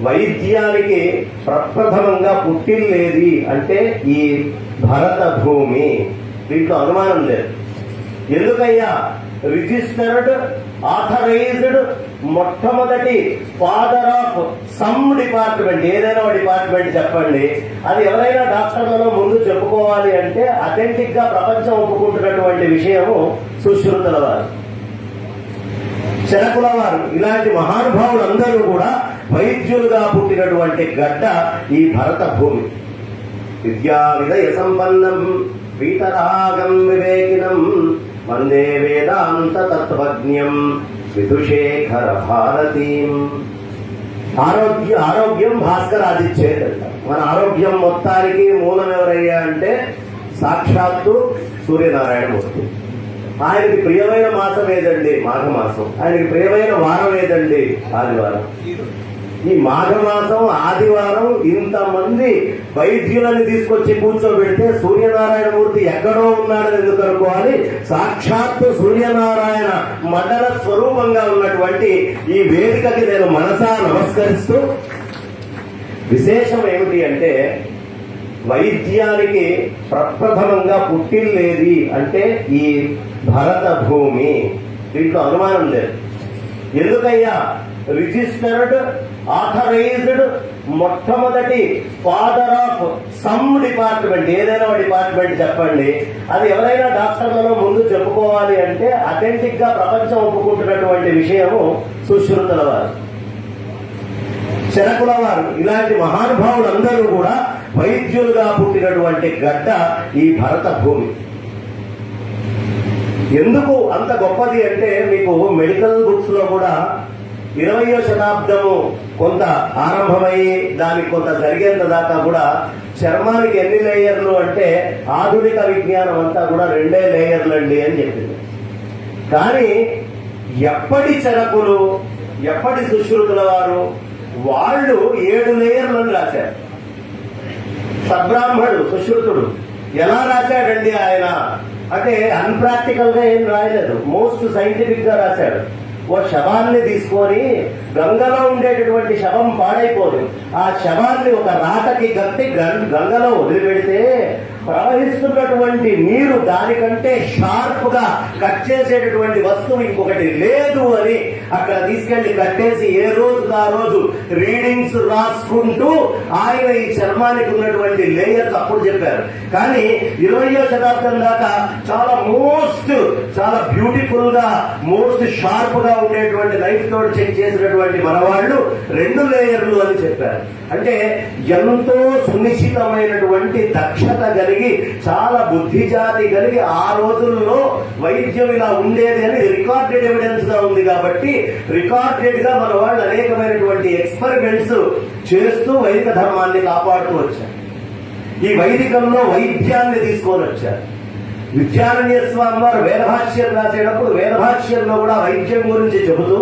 వైద్యానికి ప్రప్రథమంగా పుట్టిల్లేది అంటే ఈ భరత భూమి. దీంట్లో అనుమానం లేదు. ఎందుకయ్యా? రిజిస్టర్డ్, ఆథరైజ్డ్, మొట్టమొదటి ఫాదర్ ఆఫ్ సమ్ డిపార్ట్మెంట్, ఏదైనా ఒక డిపార్ట్మెంట్ చెప్పండి, అది ఎవరైనా డాక్టర్లలో ముందు చెప్పుకోవాలి అంటే అథెంటిక్ గా ప్రపంచం ఒప్పుకుంటున్నటువంటి విషయము సుశ్రుతుల వారు, శరకుల వారు, ఇలాంటి మహానుభావులందరూ కూడా వైద్యులుగా పుట్టినటువంటి గడ్డ ఈ భరత భూమి. విద్యా విదయ సంపన్నం వీతరాగం వివేకినం వందే వేదాంత తత్వజ్ఞం విదుషేఖర భారతీం. ఆరోగ్యం భాస్కరాదిచ్చేది. మన ఆరోగ్యం మొత్తానికి మూలం ఎవరయ్యా అంటే సాక్షాత్తు సూర్యనారాయణమూర్తి. ఆయనకి ప్రియమైన మాసం ఏదండి? మాఘమాసం. ఆయనకి ప్రియమైన వారం ఏదండి? ఆదివారం. ఈ మాఘమాసం ఆదివారం ఇంతమంది వైద్యులను తీసుకొచ్చి కూర్చోబెడితే సూర్యనారాయణమూర్తి ఎక్కడో ఉన్నాడని ఎందుకు అనుకోవాలి? సాక్షాత్తు సూర్యనారాయణ మండల స్వరూపంగా ఉన్నటువంటి ఈ వేదికకి నేను మనసా నమస్కరిస్తూ, విశేషం ఏమిటి అంటే వైద్యానికి ప్రప్రథమంగా పుట్టిల్లేది అంటే ఈ భరత భూమి. దీంట్లో అనుమానం లేదు. ఎందుకయ్యా? రిజిస్టర్డ్, ఆథరైజ్డ్, మొట్టమొదటి ఫాదర్ ఆఫ్ సమ్ డిపార్ట్మెంట్, ఏదైనా ఒక డిపార్ట్మెంట్ చెప్పండి, అది ఎవరైనా డాక్టర్లలో ముందు చెప్పుకోవాలి అంటే అథెంటిక్ గా ప్రపంచం ఒప్పుకుంటున్నటువంటి విషయము సుశ్రుతుల వారు, శరకుల వారు, ఇలాంటి మహానుభావులందరూ కూడా వైద్యులుగా పుట్టినటువంటి గడ్డ ఈ భరత భూమి. ఎందుకు అంత గొప్పది అంటే మీకు మెడికల్ బుక్స్ లో కూడా 20వ శతాబ్దము కొంత ఆరంభమయ్యి దానికి కొంత జరిగేంత దాకా కూడా చర్మానికి ఎన్ని లేయర్లు అంటే ఆధునిక విజ్ఞానం అంతా కూడా 2 లేయర్లు అండి అని చెప్పింది. కానీ ఎప్పటి చరకులు, ఎప్పటి సుశ్రుతుల వారు వాళ్ళు 7 లేయర్లను రాశారు. సద్బ్రాహ్మణుడు సుశ్రుతుడు ఎలా రాశాడండి ఆయన అంటే అన్ప్రాక్టికల్ గా ఏం రాయలేదు, మోస్ట్ సైంటిఫిక్ గా రాశాడు. ఓ శవాన్ని తీసుకొని, గంగలో ఉండేటటువంటి శవం పాడైపోదు, ఆ శవాన్ని ఒక రాటకి గట్టి గంగలో వదిలిపెడితే ప్రవహిస్తున్నటువంటి నీరు దానికంటే షార్ప్ గా కట్ చేసేటటువంటి వస్తువు ఇంకొకటి లేదు అని అక్కడ తీసుకెళ్లి కట్టేసి ఏ రోజుకు ఆ రోజు రీడింగ్స్ రాసుకుంటూ ఆయన ఈ చర్మానికి ఉన్నటువంటి లేయర్స్ అప్పుడు చెప్పారు. కానీ 20వ శతాబ్దం దాకా చాలా బ్యూటిఫుల్ గా, మోస్ట్ షార్ప్ గా ఉండేటువంటి నైఫ్ తోటి చెక్ చేసినటువంటి మనవాళ్లు 2 లేయర్లు అని చెప్పారు. అంటే ఎంతో సునిశ్చితమైనటువంటి దక్షత కలిగి, చాలా బుద్ధిజాతి కలిగి ఆ రోజుల్లో వైద్యం ఇలా ఉండేది అని రికార్డెడ్ ఎవిడెన్స్ గా ఉంది. కాబట్టి రికార్డెడ్ గా మన వాళ్ళు అనేకమైనటువంటి ఎక్స్పెరిమెంట్స్ చేస్తూ వైదిక ధర్మాన్ని కాపాడుతూ వచ్చారు. ఈ వైదికంలో వైద్యాన్ని తీసుకొని వచ్చారు. విద్యారణ్య స్వామి వారు వేదభాష్యం రాసేటప్పుడు వేదభాష్యంలో కూడా వైద్యం గురించి చెబుతూ,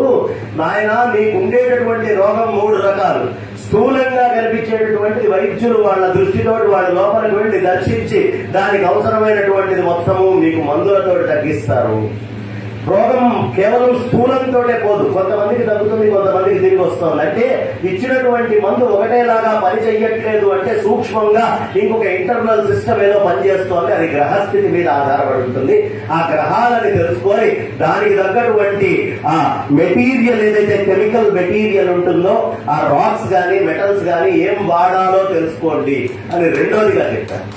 నాయన నీకు ఉండేటటువంటి రోగం 3 రకాలు. స్థూలంగా కనిపించేటటువంటిది వైద్యులు వాళ్ళ దృష్టితో వాళ్ళ లోపలికి వెళ్లి దర్శించి దానికి అవసరమైనటువంటిది మొత్తము మీకు మందులతో తగ్గిస్తారు. రోగం కేవలం స్థూలంతోటే పోదు, కొంతమందికి తగ్గుతుంది, కొంతమందికి తిరిగి వస్తుంది. అంటే ఇచ్చినటువంటి మందు ఒకటేలాగా పని చెయ్యట్లేదు అంటే సూక్ష్మంగా ఇంకొక ఇంటర్నల్ సిస్టమ్ ఏదో పనిచేస్తోంది. అది గ్రహస్థితి మీద ఆధారపడి ఉంటుంది. ఆ గ్రహాలని తెలుసుకొని దానికి తగ్గటువంటి ఆ మెటీరియల్ ఏదైతే కెమికల్ మెటీరియల్ ఉంటుందో, ఆ రాక్స్ గానీ మెటల్స్ గానీ ఏం వాడాలో తెలుసుకోండి అని రెండోదిగా చెప్పారు.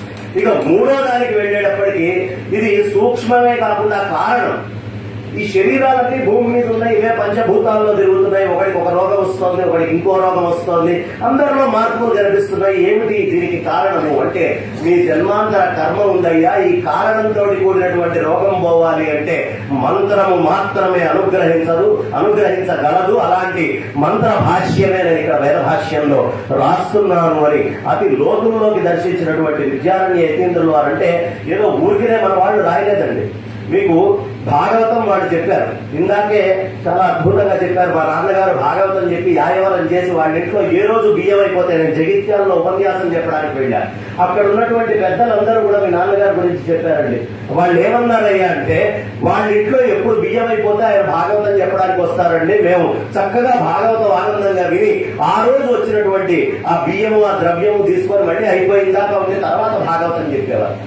ఇక 3వ దానికి వెళ్ళేటప్పటికీ ఇది సూక్ష్మమే కాకుండా కారణం. ఈ శరీరాలన్నీ భూమి మీద ఉన్నాయి, ఇవే పంచభూతాల్లో తిరుగుతున్నాయి. ఒకడికి ఒక రోగం వస్తుంది, ఒకడికి ఇంకో రోగం వస్తుంది, అందరిలో మార్పులు కనిపిస్తున్నాయి. ఏమిటి దీనికి కారణము అంటే మీ జన్మాంతర కర్మ ఉందయ్యా. ఈ కారణంతో కూడినటువంటి రోగం పోవాలి అంటే మంత్రము మాత్రమే అనుగ్రహించగలదు. అలాంటి మంత్ర భాష్యమే నేను ఇక్కడ వేద భాష్యంలో రాస్తున్నాను అని అతి లోతుల్లోకి దర్శించినటువంటి విద్యారణ్య యతీంద్రులు వారంటే ఏదో ఊరికినే మన వాళ్ళు రాయలేదండి. మీకు భాగవతం వాళ్ళు చెప్పారు. ఇందాకే చాలా అద్భుతంగా చెప్పారు. మా నాన్నగారు భాగవతం చెప్పి యాయవరం చేసి వాళ్ళ ఇంట్లో ఏ రోజు బియ్యం అయిపోతే నేను జగిత్యాలలో ఉపన్యాసం చెప్పడానికి వెళ్ళాను. అక్కడ ఉన్నటువంటి పెద్దలందరూ కూడా మీ నాన్నగారి గురించి చెప్పారండి. వాళ్ళు ఏమన్నారయ్యా అంటే, వాళ్ళ ఇంట్లో ఎప్పుడు బియ్యం అయిపోతే ఆయన భాగవతం చెప్పడానికి వస్తారండి. మేము చక్కగా భాగవతం ఆనందంగా విని ఆ రోజు వచ్చినటువంటి ఆ బియ్యము ఆ ద్రవ్యము తీసుకొని మళ్ళీ అయిపోయిందాకా ఉండి తర్వాత భాగవతం చెప్పేవారు.